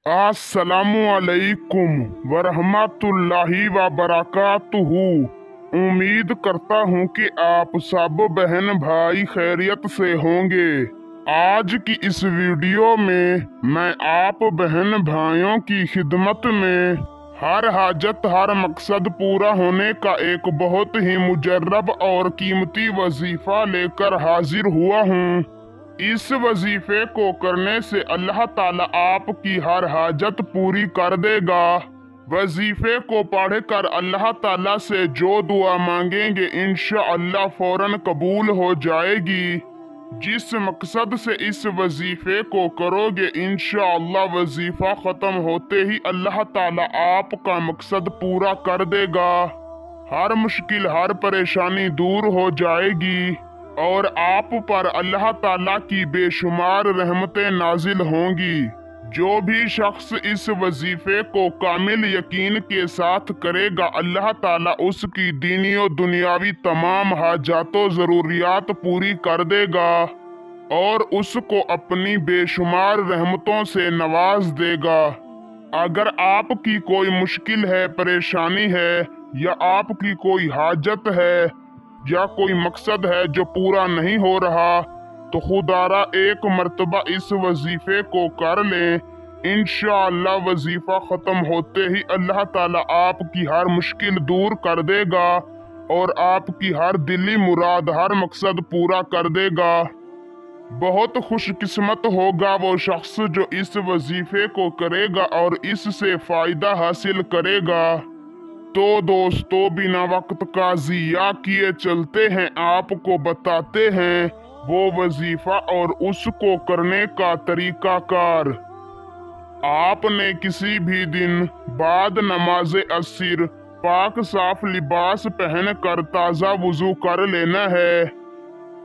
अस्सलामुअलैकुम वरहमतुल्लाहि वबरकातुहू। उम्मीद करता हूँ कि आप सब बहन भाई खैरियत से होंगे। आज की इस वीडियो में मैं आप बहन भाइयों की खिदमत में हर हाजत हर मकसद पूरा होने का एक बहुत ही मुजर्रब और कीमती वजीफा लेकर हाजिर हुआ हूँ। इस वजीफे को करने से अल्लाह ताला आपकी हर हाजत पूरी कर देगा। वजीफे को पढ़कर अल्लाह ताला से जो दुआ मांगेंगे इंशाअल्लाह फौरन कबूल हो जाएगी। जिस मकसद से इस वजीफे को करोगे इंशाअल्लाह वजीफा ख़त्म होते ही अल्लाह ताला आपका मकसद पूरा कर देगा। हर मुश्किल हर परेशानी दूर हो जाएगी और आप पर अल्लाह ताला की बेशुमार रहमतें नाजिल होंगी। जो भी शख्स इस वजीफे को कामिल यकीन के साथ करेगा अल्लाह ताला उसकी दीनी और दुनियावी तमाम हाजातों ज़रूरियात पूरी कर देगा और उसको अपनी बेशुमार रहमतों से नवाज देगा। अगर आपकी कोई मुश्किल है, परेशानी है या आपकी कोई हाजत है या कोई मकसद है जो पूरा नहीं हो रहा, तो खुदारा एक मर्तबा इस वजीफे को कर लें। इंशाअल्लाह वजीफा ख़त्म होते ही अल्लाह ताला आपकी हर मुश्किल दूर कर देगा और आपकी हर दिली मुराद हर मकसद पूरा कर देगा। बहुत खुशकिस्मत होगा वो शख्स जो इस वजीफे को करेगा और इससे फ़ायदा हासिल करेगा। तो दोस्तों बिना वक्त का ज़िया किए चलते हैं, आपको बताते हैं वो वजीफा और उसको करने का तरीकाकार। आपने किसी भी दिन बाद नमाज अस्र पाक साफ लिबास पहनकर ताज़ा वुजू कर लेना है।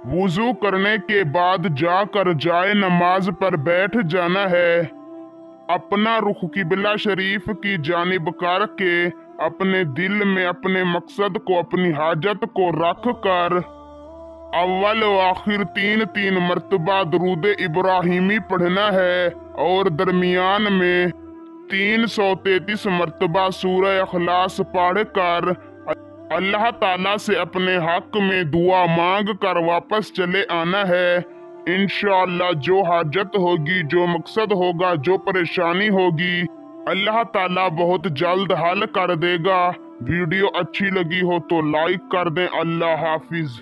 वुजू करने के बाद जाकर जाए नमाज पर बैठ जाना है। अपना रुख किबला शरीफ की जानिब करके अपने दिल में अपने मकसद को अपनी हाजत को रख कर अव्वल व आखिर तीन तीन मर्तबा दरूद इब्राहिमी पढ़ना है और दरमियान में 333 मर्तबा सूरह इखलास पढ़ कर अल्लाह ताला से अपने हक में दुआ मांग कर वापस चले आना है। इंशाअल्लाह जो हाजत होगी, जो मकसद होगा, जो परेशानी होगी अल्लाह ताला बहुत जल्द हल कर देगा। वीडियो अच्छी लगी हो तो लाइक कर दें। अल्लाह हाफिज।